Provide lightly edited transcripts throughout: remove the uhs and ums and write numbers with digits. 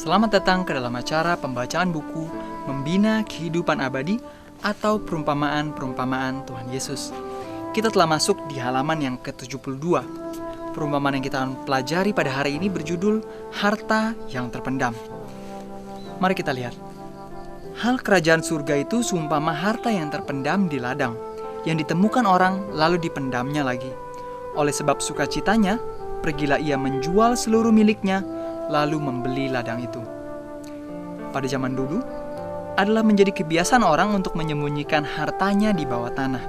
Selamat datang ke dalam acara pembacaan buku Membina Kehidupan Abadi atau Perumpamaan-Perumpamaan Tuhan Yesus. Kita telah masuk di halaman yang ke-72. Perumpamaan yang kita pelajari pada hari ini berjudul Harta yang Terpendam. Mari kita lihat. Hal kerajaan surga itu seumpama harta yang terpendam di ladang, yang ditemukan orang lalu dipendamnya lagi. Oleh sebab sukacitanya, pergilah ia menjual seluruh miliknya, lalu membeli ladang itu. Pada zaman dulu, adalah menjadi kebiasaan orang untuk menyembunyikan hartanya di bawah tanah.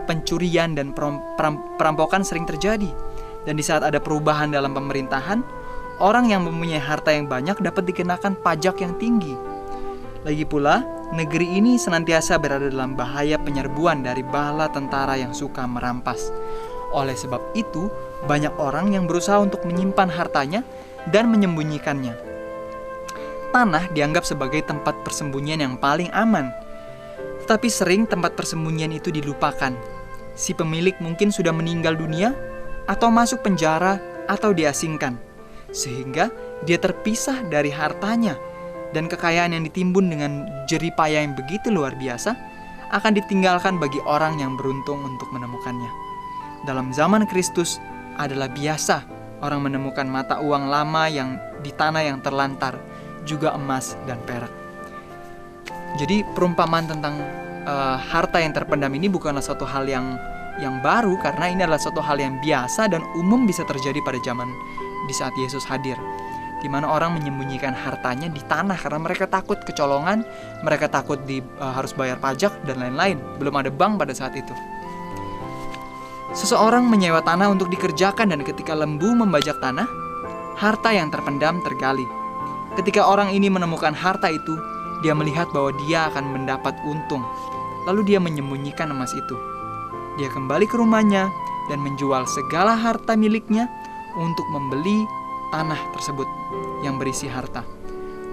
Pencurian dan perampokan sering terjadi, dan di saat ada perubahan dalam pemerintahan, orang yang mempunyai harta yang banyak dapat dikenakan pajak yang tinggi. Lagi pula, negeri ini senantiasa berada dalam bahaya penyerbuan dari bala tentara yang suka merampas. Oleh sebab itu, banyak orang yang berusaha untuk menyimpan hartanya dan menyembunyikannya. Tanah dianggap sebagai tempat persembunyian yang paling aman. Tetapi sering tempat persembunyian itu dilupakan. Si pemilik mungkin sudah meninggal dunia, atau masuk penjara, atau diasingkan. Sehingga dia terpisah dari hartanya, dan kekayaan yang ditimbun dengan jeripaya yang begitu luar biasa akan ditinggalkan bagi orang yang beruntung untuk menemukannya. Dalam zaman Kristus adalah biasa orang menemukan mata uang lama yang di tanah yang terlantar, juga emas dan perak. Jadi perumpamaan tentang harta yang terpendam ini bukanlah suatu hal yang baru, karena ini adalah suatu hal yang biasa dan umum bisa terjadi pada zaman di saat Yesus hadir, di mana orang menyembunyikan hartanya di tanah karena mereka takut kecolongan, mereka takut harus bayar pajak dan lain-lain. Belum ada bank pada saat itu. Seseorang menyewa tanah untuk dikerjakan, dan ketika lembu membajak tanah, harta yang terpendam tergali. Ketika orang ini menemukan harta itu, dia melihat bahwa dia akan mendapat untung. Lalu dia menyembunyikan emas itu. Dia kembali ke rumahnya dan menjual segala harta miliknya untuk membeli tanah tersebut yang berisi harta.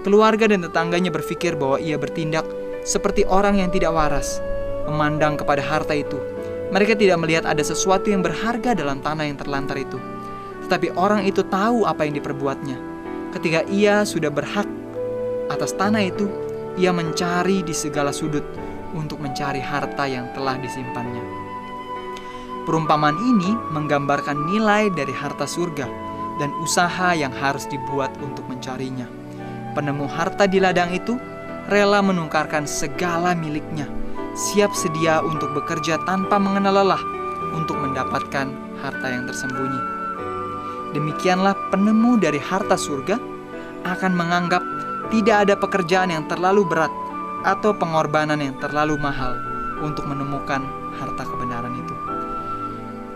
Keluarga dan tetangganya berpikir bahwa ia bertindak seperti orang yang tidak waras, memandang kepada harta itu. Mereka tidak melihat ada sesuatu yang berharga dalam tanah yang terlantar itu. Tetapi orang itu tahu apa yang diperbuatnya. Ketika ia sudah berhak atas tanah itu, ia mencari di segala sudut untuk mencari harta yang telah disimpannya. Perumpamaan ini menggambarkan nilai dari harta surga dan usaha yang harus dibuat untuk mencarinya. Penemu harta di ladang itu rela menukarkan segala miliknya, siap sedia untuk bekerja tanpa mengenal lelah untuk mendapatkan harta yang tersembunyi. Demikianlah penemu dari harta surga akan menganggap tidak ada pekerjaan yang terlalu berat atau pengorbanan yang terlalu mahal untuk menemukan harta kebenaran itu.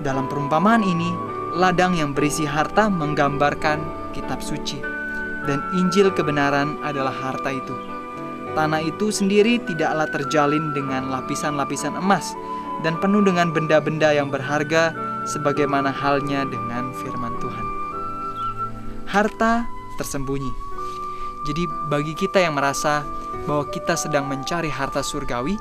Dalam perumpamaan ini, ladang yang berisi harta menggambarkan kitab suci, dan Injil kebenaran adalah harta itu. Tanah itu sendiri tidaklah terjalin dengan lapisan-lapisan emas dan penuh dengan benda-benda yang berharga, sebagaimana halnya dengan firman Tuhan. Harta tersembunyi. Jadi bagi kita yang merasa bahwa kita sedang mencari harta surgawi,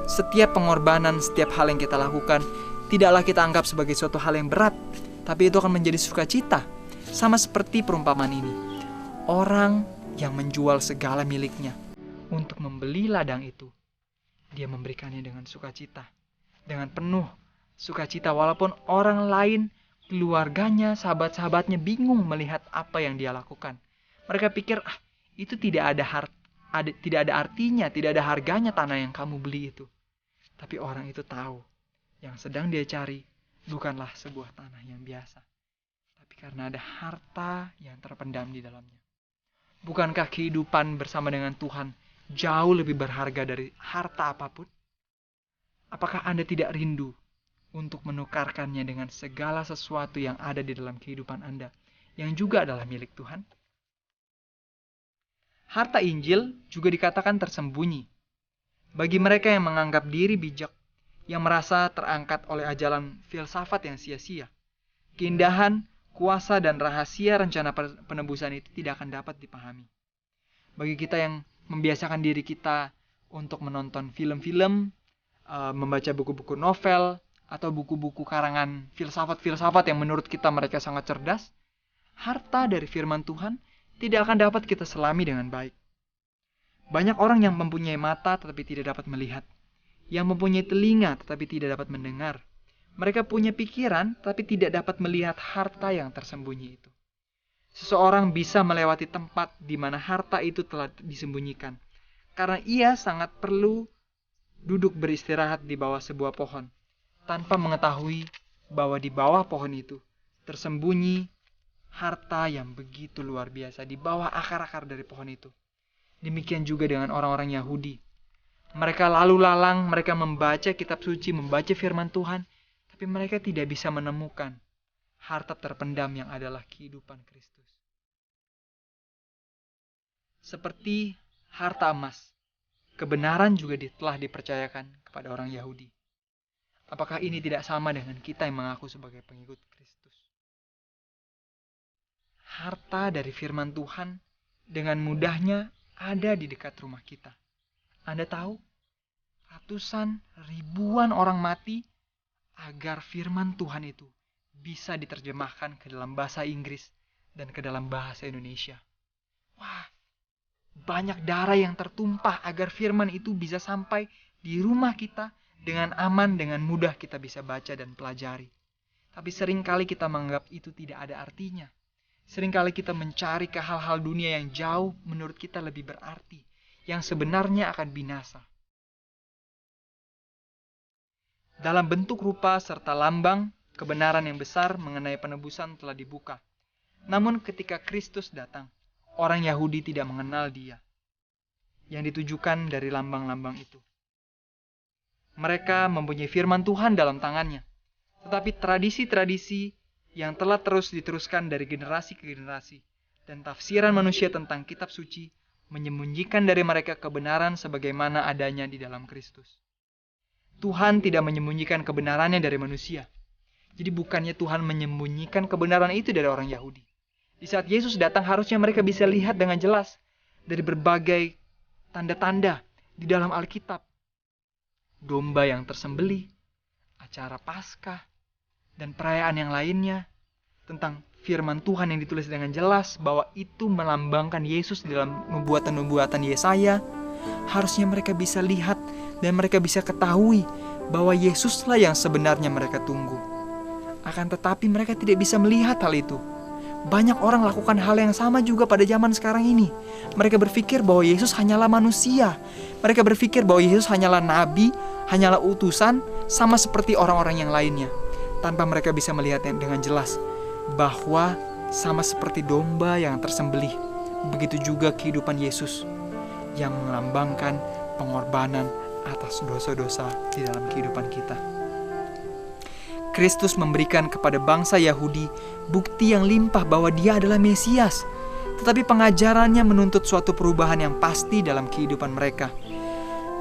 setiap pengorbanan, setiap hal yang kita lakukan tidaklah kita anggap sebagai suatu hal yang berat, tapi itu akan menjadi sukacita. Sama seperti perumpamaan ini. Orang yang menjual segala miliknya untuk membeli ladang itu, dia memberikannya dengan sukacita, dengan penuh sukacita, walaupun orang lain, keluarganya, sahabat-sahabatnya bingung melihat apa yang dia lakukan. Mereka pikir, itu tidak ada artinya, tidak ada harganya tanah yang kamu beli itu. Tapi orang itu tahu, yang sedang dia cari bukanlah sebuah tanah yang biasa, tapi karena ada harta yang terpendam di dalamnya. Bukankah kehidupan bersama dengan Tuhan jauh lebih berharga dari harta apapun? Apakah Anda tidak rindu untuk menukarkannya dengan segala sesuatu yang ada di dalam kehidupan Anda, yang juga adalah milik Tuhan? Harta Injil juga dikatakan tersembunyi. Bagi mereka yang menganggap diri bijak, yang merasa terangkat oleh ajaran filsafat yang sia-sia, keindahan, kuasa, dan rahasia rencana penebusan itu tidak akan dapat dipahami. Bagi kita yang membiasakan diri kita untuk menonton film-film, membaca buku-buku novel, atau buku-buku karangan filsafat-filsafat yang menurut kita mereka sangat cerdas, harta dari firman Tuhan tidak akan dapat kita selami dengan baik. Banyak orang yang mempunyai mata tetapi tidak dapat melihat, yang mempunyai telinga tetapi tidak dapat mendengar. Mereka punya pikiran tetapi tidak dapat melihat harta yang tersembunyi itu. Seseorang bisa melewati tempat di mana harta itu telah disembunyikan, karena ia sangat perlu duduk beristirahat di bawah sebuah pohon, tanpa mengetahui bahwa di bawah pohon itu tersembunyi harta yang begitu luar biasa di bawah akar-akar dari pohon itu. Demikian juga dengan orang-orang Yahudi. Mereka lalu lalang, mereka membaca kitab suci, membaca firman Tuhan, tapi mereka tidak bisa menemukan harta terpendam yang adalah kehidupan Kristus. Seperti harta emas, kebenaran juga telah dipercayakan kepada orang Yahudi. Apakah ini tidak sama dengan kita yang mengaku sebagai pengikut Kristus? Harta dari firman Tuhan dengan mudahnya ada di dekat rumah kita. Anda tahu, ratusan ribuan orang mati agar firman Tuhan itu bisa diterjemahkan ke dalam bahasa Inggris dan ke dalam bahasa Indonesia. Wah, banyak darah yang tertumpah agar firman itu bisa sampai di rumah kita dengan aman, dengan mudah kita bisa baca dan pelajari. Tapi seringkali kita menganggap itu tidak ada artinya. Seringkali kita mencari ke hal-hal dunia yang jauh menurut kita lebih berarti, yang sebenarnya akan binasa. Dalam bentuk rupa serta lambang, kebenaran yang besar mengenai penebusan telah dibuka. Namun ketika Kristus datang, orang Yahudi tidak mengenal Dia, yang ditujukan dari lambang-lambang itu. Mereka mempunyai firman Tuhan dalam tangannya, tetapi tradisi-tradisi yang telah terus diteruskan dari generasi ke generasi, dan tafsiran manusia tentang kitab suci menyembunyikan dari mereka kebenaran sebagaimana adanya di dalam Kristus. Tuhan tidak menyembunyikan kebenarannya dari manusia. Jadi bukannya Tuhan menyembunyikan kebenaran itu dari orang Yahudi. Di saat Yesus datang harusnya mereka bisa lihat dengan jelas dari berbagai tanda-tanda di dalam Alkitab. Domba yang tersembelih, acara Paskah, dan perayaan yang lainnya tentang firman Tuhan yang ditulis dengan jelas bahwa itu melambangkan Yesus di dalam nubuatan-nubuatan Yesaya. Harusnya mereka bisa lihat dan mereka bisa ketahui bahwa Yesuslah yang sebenarnya mereka tunggu. Akan tetapi mereka tidak bisa melihat hal itu. Banyak orang lakukan hal yang sama juga pada zaman sekarang ini. Mereka berpikir bahwa Yesus hanyalah manusia. Mereka berpikir bahwa Yesus hanyalah nabi, hanyalah utusan, sama seperti orang-orang yang lainnya. Tanpa mereka bisa melihat dengan jelas bahwa sama seperti domba yang tersembelih, begitu juga kehidupan Yesus yang melambangkan pengorbanan atas dosa-dosa di dalam kehidupan kita. Kristus memberikan kepada bangsa Yahudi bukti yang limpah bahwa Dia adalah Mesias, tetapi pengajarannya menuntut suatu perubahan yang pasti dalam kehidupan mereka.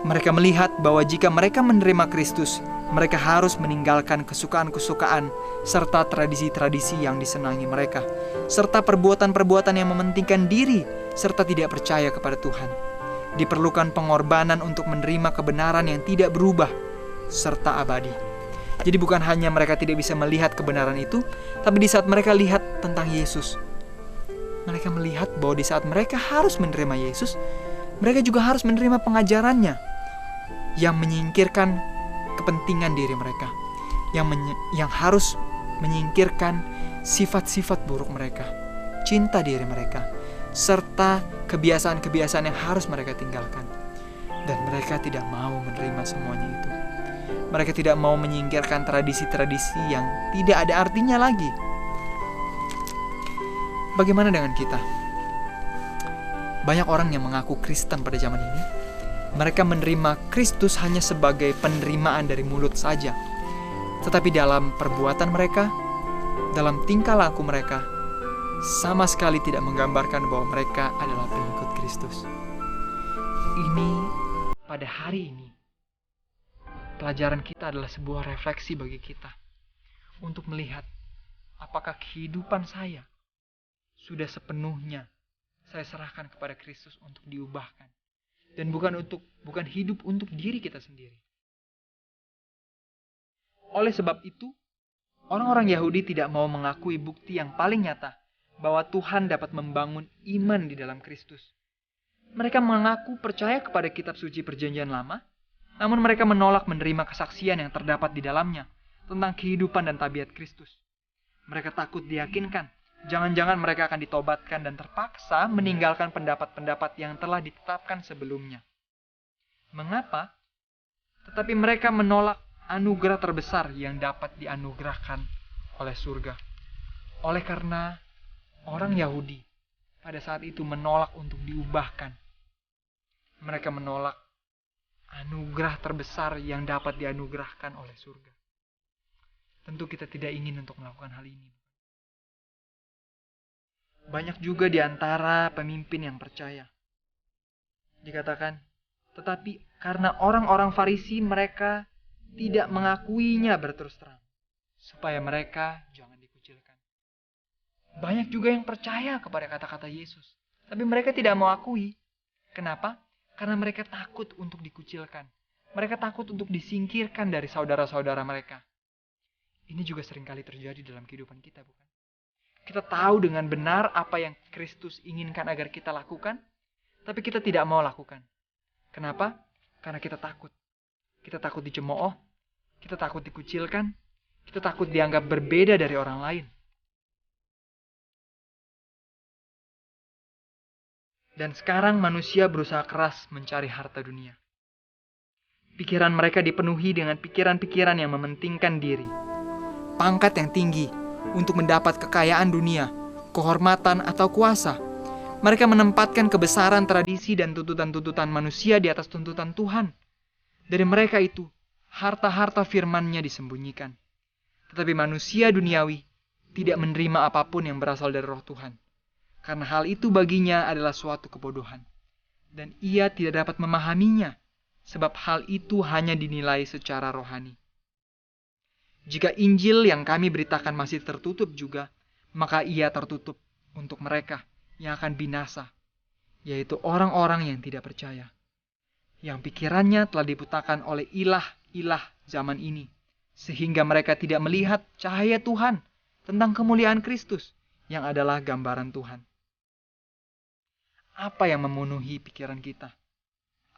Mereka melihat bahwa jika mereka menerima Kristus, mereka harus meninggalkan kesukaan-kesukaan serta tradisi-tradisi yang disenangi mereka, serta perbuatan-perbuatan yang mementingkan diri serta tidak percaya kepada Tuhan. Diperlukan pengorbanan untuk menerima kebenaran yang tidak berubah serta abadi. Jadi bukan hanya mereka tidak bisa melihat kebenaran itu, tapi di saat mereka lihat tentang Yesus, mereka melihat bahwa di saat mereka harus menerima Yesus, mereka juga harus menerima pengajarannya yang menyingkirkan kepentingan diri mereka, yang harus menyingkirkan sifat-sifat buruk mereka, cinta diri mereka, serta kebiasaan-kebiasaan yang harus mereka tinggalkan. Dan mereka tidak mau menerima semuanya itu. Mereka tidak mau menyingkirkan tradisi-tradisi yang tidak ada artinya lagi. Bagaimana dengan kita? Banyak orang yang mengaku Kristen pada zaman ini. Mereka menerima Kristus hanya sebagai penerimaan dari mulut saja. Tetapi dalam perbuatan mereka, dalam tingkah laku mereka, sama sekali tidak menggambarkan bahwa mereka adalah pengikut Kristus. Ini pada hari ini, pelajaran kita adalah sebuah refleksi bagi kita untuk melihat apakah kehidupan saya sudah sepenuhnya saya serahkan kepada Kristus untuk diubahkan, dan bukan hidup untuk diri kita sendiri. Oleh sebab itu, orang-orang Yahudi tidak mau mengakui bukti yang paling nyata bahwa Tuhan dapat membangun iman di dalam Kristus. Mereka mengaku percaya kepada kitab suci Perjanjian Lama, namun mereka menolak menerima kesaksian yang terdapat di dalamnya tentang kehidupan dan tabiat Kristus. Mereka takut diyakinkan, jangan-jangan mereka akan ditobatkan dan terpaksa meninggalkan pendapat-pendapat yang telah ditetapkan sebelumnya. Mengapa? Tetapi mereka menolak anugerah terbesar yang dapat dianugerahkan oleh surga. Oleh karena orang Yahudi pada saat itu menolak untuk diubahkan. Mereka menolak anugerah terbesar yang dapat dianugerahkan oleh surga. Tentu kita tidak ingin untuk melakukan hal ini. Banyak juga di antara pemimpin yang percaya. Dikatakan, tetapi karena orang-orang Farisi mereka tidak mengakuinya berterus terang, supaya mereka jangan dikucilkan. Banyak juga yang percaya kepada kata-kata Yesus, tapi mereka tidak mau akui. Kenapa? Karena mereka takut untuk dikucilkan. Mereka takut untuk disingkirkan dari saudara-saudara mereka. Ini juga seringkali terjadi dalam kehidupan kita, bukan? Kita tahu dengan benar apa yang Kristus inginkan agar kita lakukan, tapi kita tidak mau lakukan. Kenapa? Karena kita takut. Kita takut dicemooh, kita takut dikucilkan, kita takut dianggap berbeda dari orang lain. Dan sekarang manusia berusaha keras mencari harta dunia. Pikiran mereka dipenuhi dengan pikiran-pikiran yang mementingkan diri. Pangkat yang tinggi untuk mendapat kekayaan dunia, kehormatan atau kuasa. Mereka menempatkan kebesaran tradisi dan tuntutan-tuntutan manusia di atas tuntutan Tuhan. Dari mereka itu, harta-harta firman-Nya disembunyikan. Tetapi manusia duniawi tidak menerima apapun yang berasal dari Roh Tuhan. Karena hal itu baginya adalah suatu kebodohan. Dan ia tidak dapat memahaminya, sebab hal itu hanya dinilai secara rohani. Jika Injil yang kami beritakan masih tertutup juga, maka ia tertutup untuk mereka yang akan binasa, yaitu orang-orang yang tidak percaya, yang pikirannya telah dibutakan oleh ilah-ilah zaman ini, sehingga mereka tidak melihat cahaya Tuhan tentang kemuliaan Kristus yang adalah gambaran Tuhan. Apa yang memenuhi pikiran kita?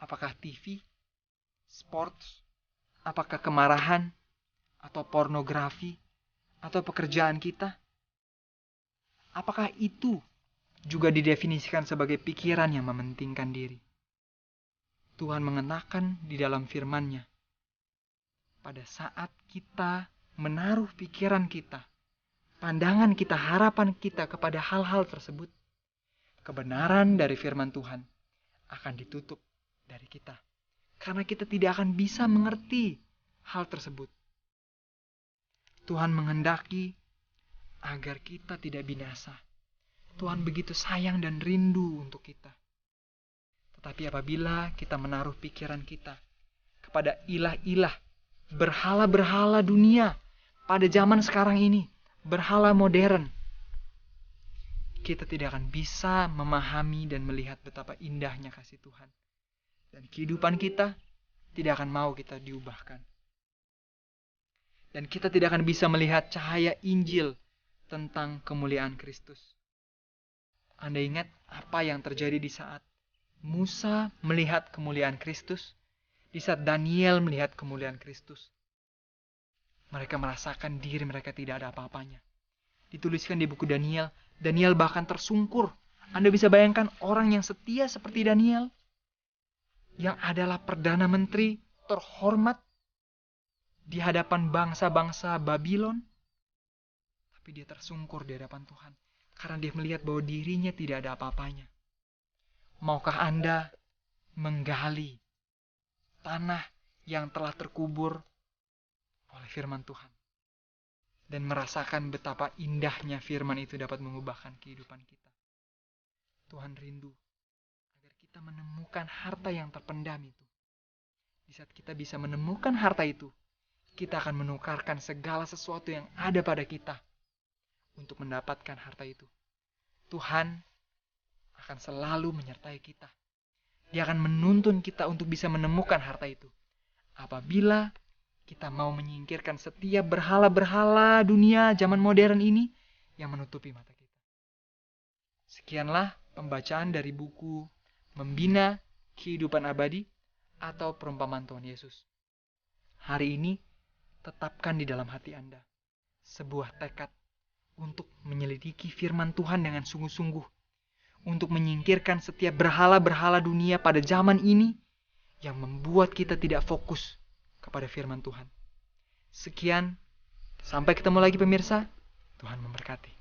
Apakah TV, sports, apakah kemarahan, atau pornografi, atau pekerjaan kita? Apakah itu juga didefinisikan sebagai pikiran yang mementingkan diri? Tuhan mengenakan di dalam firman-Nya, pada saat kita menaruh pikiran kita, pandangan kita, harapan kita kepada hal-hal tersebut, kebenaran dari firman Tuhan akan ditutup dari kita. Karena kita tidak akan bisa mengerti hal tersebut. Tuhan menghendaki agar kita tidak binasa. Tuhan begitu sayang dan rindu untuk kita. Tetapi apabila kita menaruh pikiran kita kepada ilah-ilah, berhala-berhala dunia pada zaman sekarang ini, berhala modern, kita tidak akan bisa memahami dan melihat betapa indahnya kasih Tuhan. Dan kehidupan kita tidak akan mau kita diubahkan. Dan kita tidak akan bisa melihat cahaya Injil tentang kemuliaan Kristus. Anda ingat apa yang terjadi di saat Musa melihat kemuliaan Kristus? Di saat Daniel melihat kemuliaan Kristus? Mereka merasakan diri mereka tidak ada apa-apanya. Dituliskan di buku Daniel, Daniel bahkan tersungkur. Anda bisa bayangkan orang yang setia seperti Daniel, yang adalah Perdana Menteri terhormat di hadapan bangsa-bangsa Babylon, tapi dia tersungkur di hadapan Tuhan karena dia melihat bahwa dirinya tidak ada apa-apanya. Maukah Anda menggali tanah yang telah terkubur oleh firman Tuhan dan merasakan betapa indahnya firman itu dapat mengubahkan kehidupan kita? Tuhan rindu agar kita menemukan harta yang terpendam itu. Di saat kita bisa menemukan harta itu, kita akan menukarkan segala sesuatu yang ada pada kita untuk mendapatkan harta itu. Tuhan akan selalu menyertai kita. Dia akan menuntun kita untuk bisa menemukan harta itu. Apabila kita mau menyingkirkan setiap berhala-berhala dunia zaman modern ini yang menutupi mata kita. Sekianlah pembacaan dari buku Membina Kehidupan Abadi atau Perumpamaan Tuhan Yesus. Hari ini, tetapkan di dalam hati Anda sebuah tekad untuk menyelidiki firman Tuhan dengan sungguh-sungguh, untuk menyingkirkan setiap berhala-berhala dunia pada zaman ini yang membuat kita tidak fokus kepada firman Tuhan. Sekian, sampai ketemu lagi pemirsa. Tuhan memberkati.